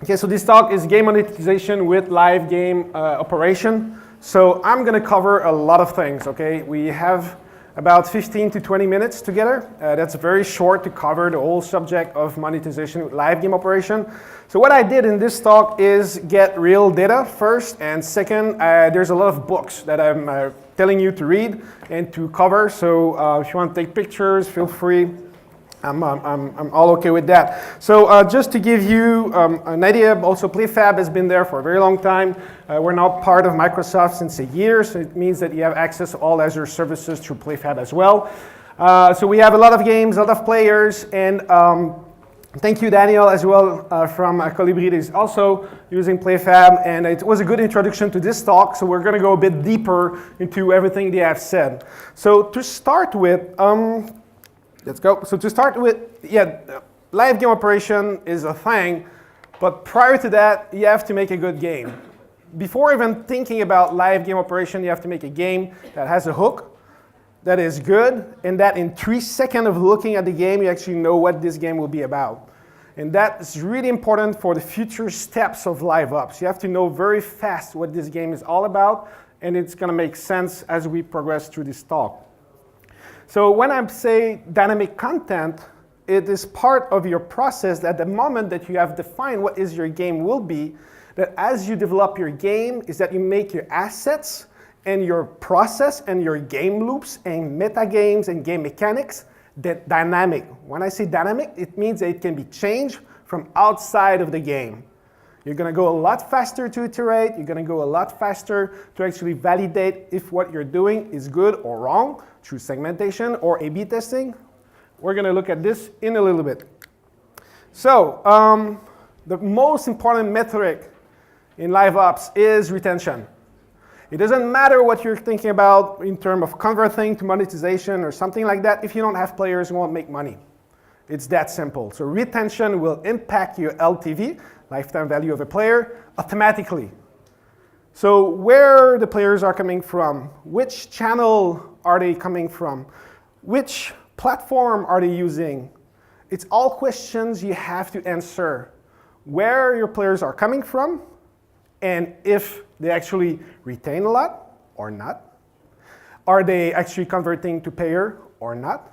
Okay, so this talk is game monetization with live game operation. So I'm going to cover a lot of things, okay? We have about 15 to 20 minutes together. That's very short to cover the whole subject of monetization with live game operation. So what I did in this talk is get real data first, and second, there's a lot of books that I'm telling you to read and to cover. So if you want to take pictures, feel free. I'm all okay with that. So just to give you an idea, also PlayFab has been there for a very long time. We're now part of Microsoft since a year, so it means that you have access to all Azure services through PlayFab as well. So we have a lot of games, a lot of players, and thank you, Daniel, as well from Colibri, is also using PlayFab, and it was a good introduction to this talk, so we're going to go a bit deeper into everything they have said. So to start with, let's go. So to start with, live game operation is a thing, but prior to that, you have to make a good game. Before even thinking about live game operation, you have to make a game that has a hook, that is good, and that in 3 seconds of looking at the game, you actually know what this game will be about. And that is really important for the future steps of live ops. You have to know very fast what this game is all about, and it's going to make sense as we progress through this talk. So when I say dynamic content, it is part of your process at the moment that you have defined what is your game will be, that as you develop your game is that you make your assets and your process and your game loops and meta games and game mechanics that dynamic. When I say dynamic, it means that it can be changed from outside of the game. You're going to go a lot faster to iterate. You're going to go a lot faster to actually validate if what you're doing is good or wrong through segmentation or A/B testing. We're going to look at this in a little bit. So the most important metric in live ops is retention. It doesn't matter what you're thinking about in terms of converting to monetization or something like that. If you don't have players, you won't make money. It's that simple. So retention will impact your LTV, lifetime value of a player, automatically. So where the players are coming from, which channel are they coming from, which platform are they using, it's all questions you have to answer. Where your players are coming from, and if they actually retain a lot or not. Are they actually converting to payer or not?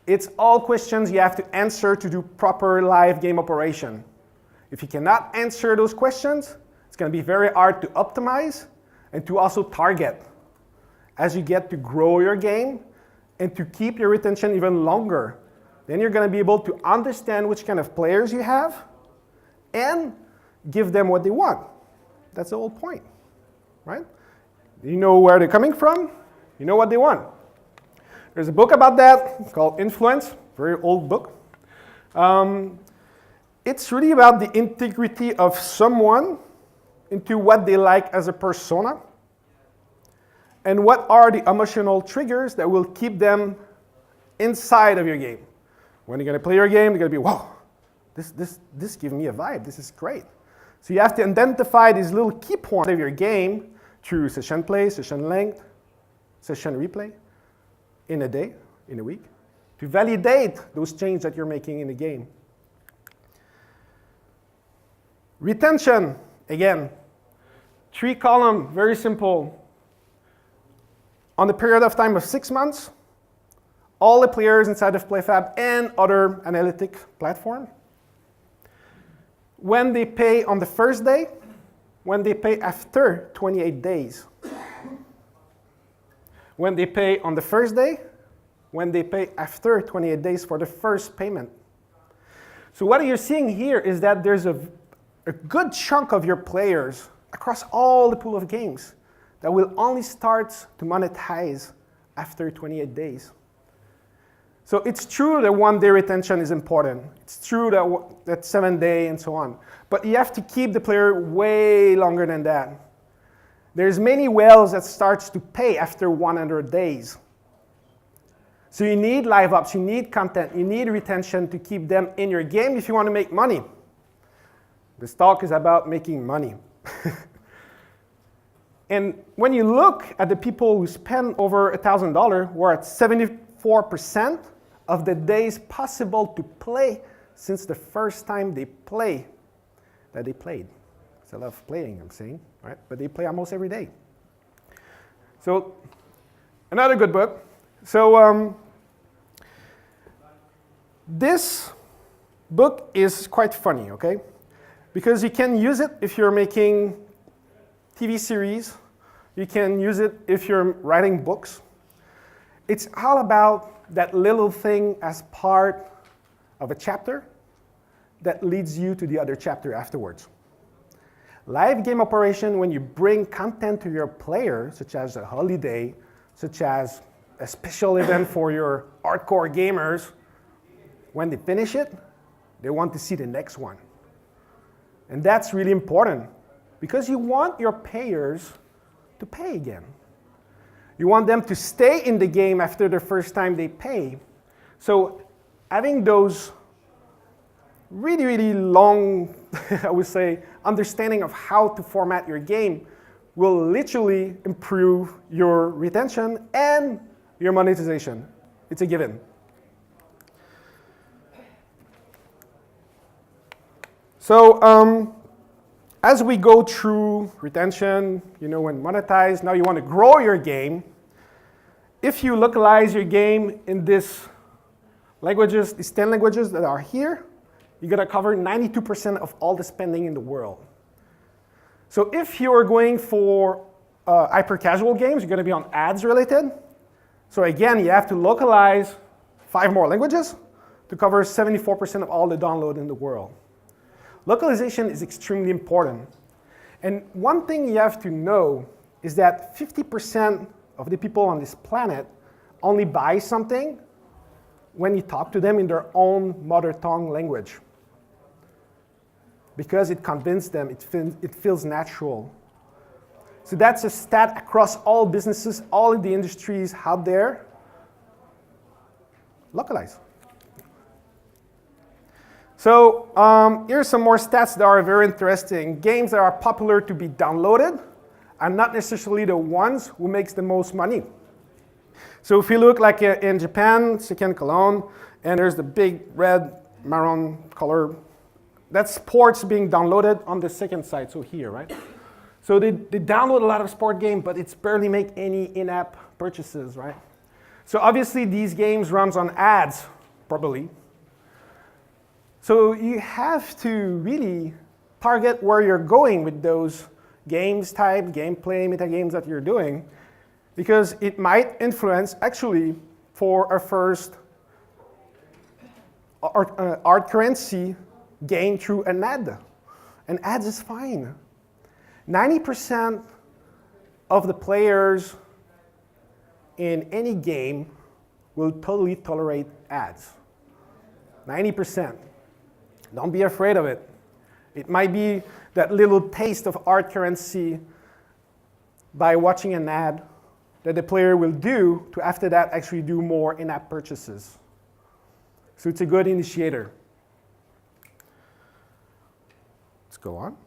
It's all questions you have to answer to do proper live game operation. If you cannot answer those questions, it's going to be very hard to optimize and to also target as you get to grow your game and to keep your retention even longer. Then you're going to be able to understand which kind of players you have and give them what they want. That's the whole point, right? You know where they're coming from, you know what they want. There's a book about that called Influence, very old book. It's really about the integrity of someone into what they like as a persona and what are the emotional triggers that will keep them inside of your game. When you're going to play your game, they're going to be, wow, this gives me a vibe, this is great. So you have to identify these little key points of your game through session play, session length, session replay, in a day, in a week, to validate those changes that you're making in the game. Retention, again, 3 column, very simple. On the period of time of 6 months, all the players inside of PlayFab and other analytic platform, when they pay on the first day, when they pay after 28 days. When they pay on the first day, when they pay after 28 days for the first payment. So what you're seeing here is that there's a good chunk of your players across all the pool of games that will only start to monetize after 28 days. So it's true that 1 day retention is important. It's true that 7 day and so on. But you have to keep the player way longer than that. There's many whales that starts to pay after 100 days. So you need live ops, you need content, you need retention to keep them in your game if you want to make money. This talk is about making money. And when you look at the people who spend over $1,000, we're at 74% of the days possible to play since the first time they play. that they played. So I love playing, I'm saying, right? But they play almost every day. So another good book. So this book is quite funny, okay? Because you can use it if you're making TV series. You can use it if you're writing books. It's all about that little thing as part of a chapter that leads you to the other chapter afterwards. Live game operation, when you bring content to your player, such as a holiday, such as a special event for your hardcore gamers, when they finish it, they want to see the next one. And that's really important because you want your payers to pay again. You want them to stay in the game after the first time they pay. So having those really, really long, I would say, understanding of how to format your game will literally improve your retention and your monetization. It's a given. So as we go through retention, and monetize, now you want to grow your game. If you localize your game in these languages, these 10 languages that are here, you're going to cover 92% of all the spending in the world. So if you're going for hyper-casual games, you're going to be on ads related. So again, you have to localize 5 more languages to cover 74% of all the download in the world. Localization is extremely important. And one thing you have to know is that 50% of the people on this planet only buy something when you talk to them in their own mother tongue language. Because it convinces them, it feels natural. So that's a stat across all businesses, all of the industries out there. Localize. So here's some more stats that are very interesting. Games that are popular to be downloaded are not necessarily the ones who makes the most money. So if you look like in Japan, second column, and there's the big red maroon color, that's sports being downloaded on the second side, so here, right? So they download a lot of sport games, but it's barely make any in-app purchases, right? So obviously these games runs on ads, probably. So you have to really target where you're going with those games type, gameplay, metagames that you're doing, because it might influence, actually, for our first art currency gain through an ad. And ads is fine. 90% of the players in any game will totally tolerate ads. 90%. Don't be afraid of it. It might be that little taste of art currency by watching an ad that the player will do to, after that, actually do more in-app purchases. So it's a good initiator. Let's go on.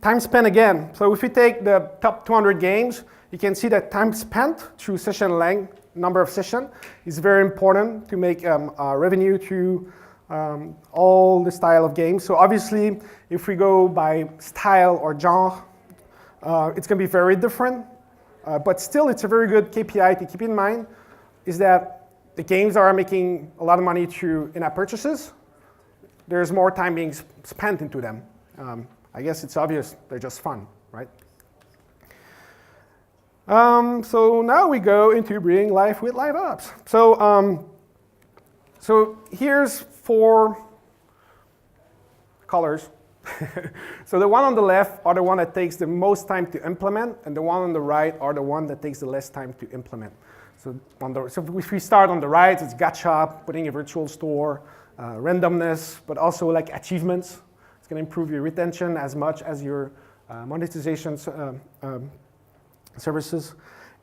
Time spent again. So if you take the top 200 games, you can see that time spent through session length, number of sessions, is very important to make revenue through all the style of games. So obviously, if we go by style or genre, it's going to be very different. But still, it's a very good KPI to keep in mind, is that the games are making a lot of money through in-app purchases. There's more time being spent into them. I guess it's obvious they're just fun, right? So now we go into bringing life with live ops. So here's 4 colors. So the one on the left are the one that takes the most time to implement, and the one on the right are the one that takes the less time to implement. So if we start on the right, it's gacha, putting a virtual store, randomness, but also like achievements. It's going to improve your retention as much as your monetization services.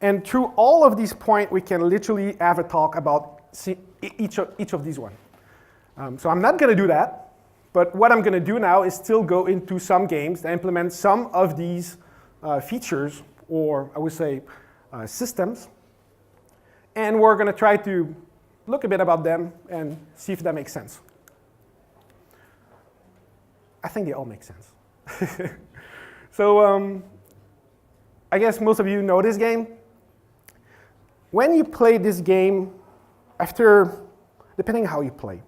And through all of these points, we can literally have a talk about each of these ones. So I'm not going to do that. But what I'm going to do now is still go into some games that implement some of these features, or I would say systems. And we're going to try to look a bit about them and see if that makes sense. I think they all make sense. So I guess most of you know this game. When you play this game, depending on how you play,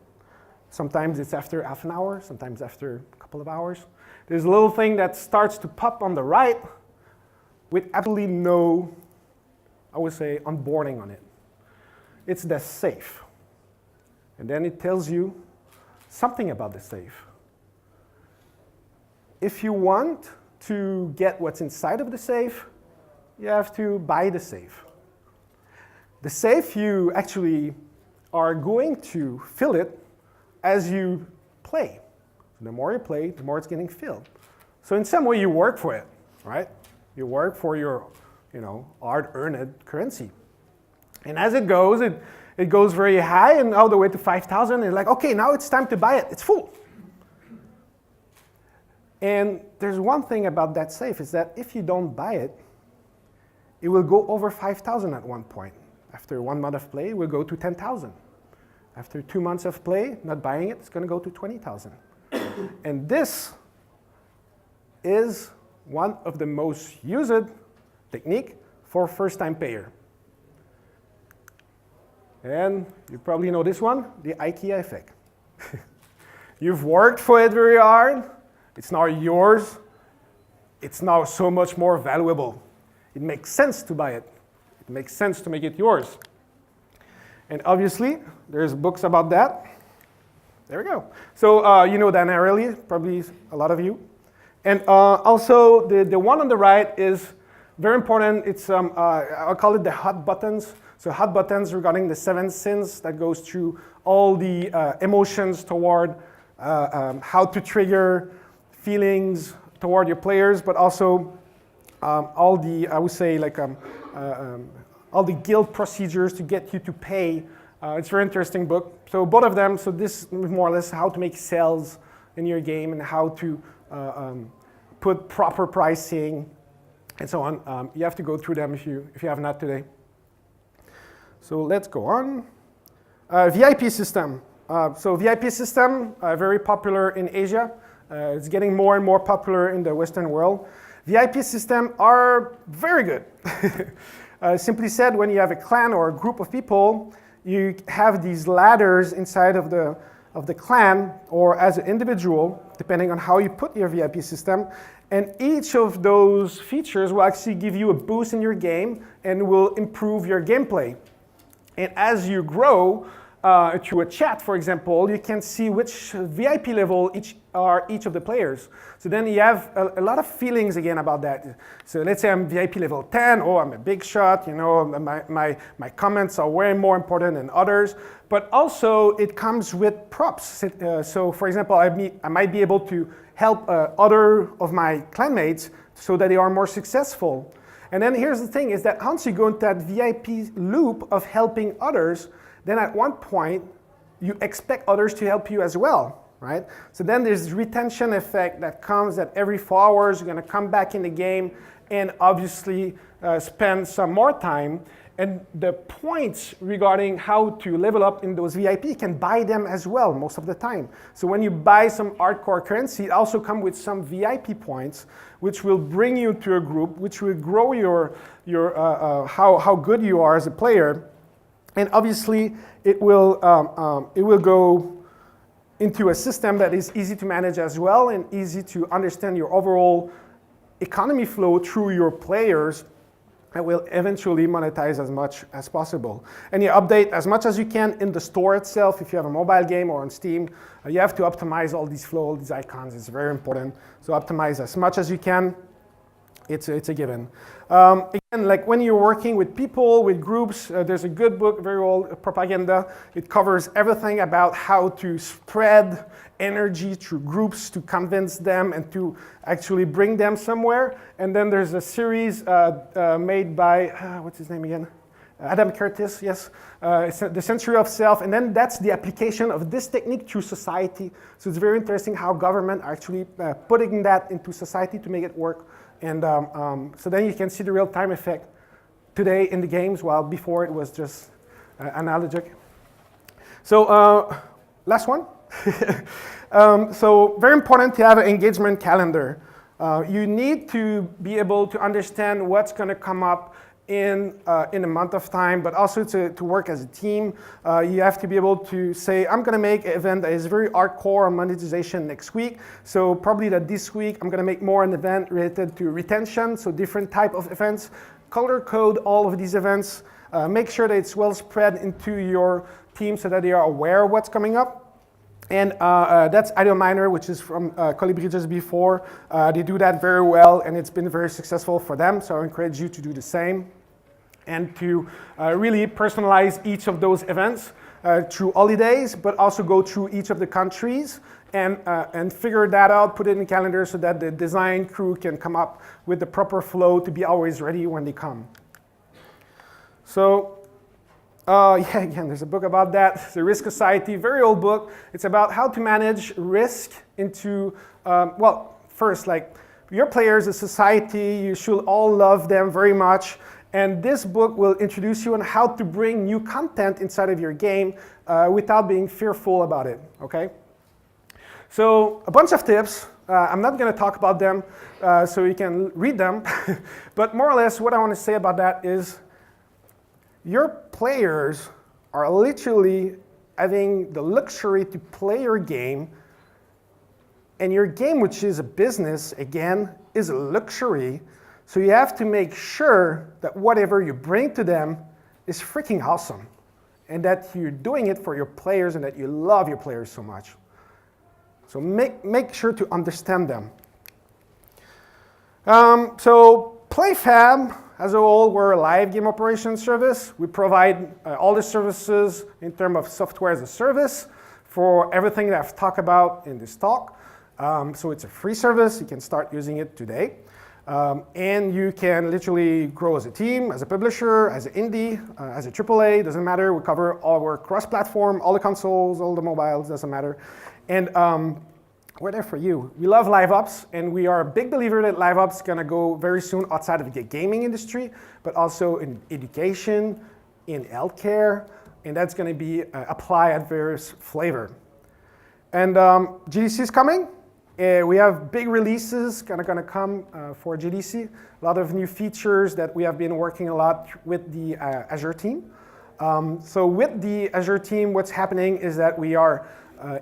sometimes it's after half an hour, sometimes after a couple of hours, there's a little thing that starts to pop on the right with absolutely no, I would say, onboarding on it. It's the safe. And then it tells you something about the safe. If you want to get what's inside of the safe, you have to buy the safe. The safe, you actually are going to fill it as you play. The more you play, the more it's getting filled. So in some way, you work for it, right? You work for your, hard-earned currency. And as it goes very high and all the way to 5,000. And like, okay, now it's time to buy it. It's full. And there's one thing about that safe is that if you don't buy it, it will go over 5,000 at one point. After 1 month of play, it will go to 10,000. After 2 months of play, not buying it, it's going to go to 20,000. And this is one of the most used technique for first-time payer. And you probably know this one, the IKEA effect. You've worked for it very hard. It's now yours. It's now so much more valuable. It makes sense to buy it. It makes sense to make it yours. And obviously, there's books about that. There we go. So you know Dan Ariely, probably a lot of you. And also, the one on the right is very important. It's, I'll call it the hot buttons. So hot buttons regarding the 7 sins that goes through all the emotions toward how to trigger feelings toward your players, but also all the, I would say, like all the guild procedures to get you to pay. It's a very interesting book. So both of them, so this is more or less how to make sales in your game and how to put proper pricing and so on. You have to go through them if you have not today. So let's go on. VIP system. So VIP system, very popular in Asia. It's getting more and more popular in the Western world. VIP system are very good. Simply said, when you have a clan or a group of people, you have these ladders inside of the clan or as an individual, depending on how you put your VIP system. And each of those features will actually give you a boost in your game and will improve your gameplay. And as you grow, through a chat, for example, you can see which VIP level each of the players. So then you have a lot of feelings again about that. So let's say I'm VIP level 10, oh, I'm a big shot, my comments are way more important than others. But also it comes with props. So for example, I might be able to help other of my clanmates so that they are more successful. And then here's the thing is that once you go into that VIP loop of helping others, then at one point, you expect others to help you as well, right? So then there's retention effect that comes that every 4 hours, you're gonna come back in the game and obviously spend some more time. And the points regarding how to level up in those VIP, you can buy them as well most of the time. So when you buy some hardcore currency, it also comes with some VIP points, which will bring you to a group, which will grow your how good you are as a player. And obviously, it will go into a system that is easy to manage as well and easy to understand your overall economy flow through your players and will eventually monetize as much as possible. And you update as much as you can in the store itself. If you have a mobile game or on Steam, you have to optimize all these flow, all these icons. It's very important. So optimize as much as you can. It's a given. Again, like when you're working with people, with groups, there's a good book, very old, Propaganda. It covers everything about how to spread energy through groups to convince them and to actually bring them somewhere. And then there's a series made by, what's his name again? Adam Curtis, yes. It's The Century of Self. And then that's the application of this technique through society. So it's very interesting how government are actually putting that into society to make it work. And so then you can see the real-time effect today in the games, while before it was just analogic. So last one, So very important to have an engagement calendar. You need to be able to understand what's going to come up in a month of time, but also to work as a team. You have to be able to say, I'm going to make an event that is very hardcore on monetization next week. So probably that this week I'm going to make more an event related to retention, so different type of events. Color code all of these events. Make sure that it's well spread into your team so that they are aware of what's coming up. And that's Ideal Miner, which is from Colibri just before. They do that very well, and it's been very successful for them. So I encourage you to do the same and to really personalize each of those events through holidays, but also go through each of the countries and figure that out, put it in the calendar so that the design crew can come up with the proper flow to be always ready when they come. So, yeah, again, there's a book about that. It's the Risk Society, very old book. It's about how to manage risk into, well, first, like, your players, a society, you should all love them very much. And this book will introduce you on how to bring new content inside of your game without being fearful about it, okay? So a bunch of tips. I'm not going to talk about them so you can read them. But more or less what I want to say about that is your players are literally having the luxury to play your game. And your game, which is a business, again, is a luxury. So you have to make sure that whatever you bring to them is freaking awesome. And that you're doing it for your players and that you love your players so much. So make sure to understand them. So PlayFab, as a whole, we're a live game operations service. We provide all the services in terms of software as a service for everything that I've talked about in this talk. So it's a free service. You can start using it today. And you can literally grow as a team, as a publisher, as an indie, as a AAA, doesn't matter. We cover all our cross-platform, all the consoles, all the mobiles, doesn't matter. And we're there for you. We love live ops, and we are a big believer that live ops is going to go very soon outside of the gaming industry, but also in education, in healthcare, and that's going to be applied at various flavor. And GDC is coming. We have big releases going to come for GDC. A lot of new features that we have been working a lot with the Azure team. So with the Azure team, what's happening is that we are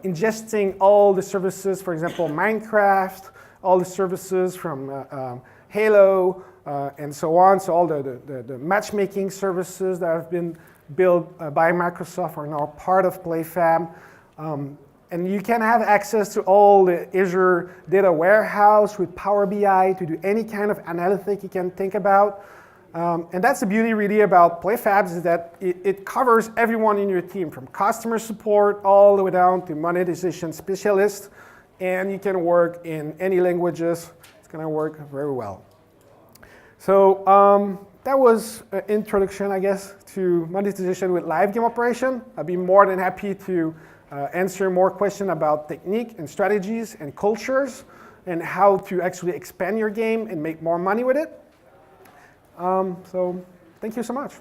ingesting all the services, for example, Minecraft, all the services from Halo, and so on. So all the matchmaking services that have been built by Microsoft are now part of PlayFab. And you can have access to all the Azure data warehouse with Power BI to do any kind of analytic you can think about. And that's the beauty really about PlayFabs is that it covers everyone in your team, from customer support all the way down to monetization specialist. And you can work in any languages. It's going to work very well. So that was an introduction, I guess, to monetization with live game operation. I'd be more than happy to answer more questions about technique and strategies and cultures and how to actually expand your game and make more money with it. So thank you so much.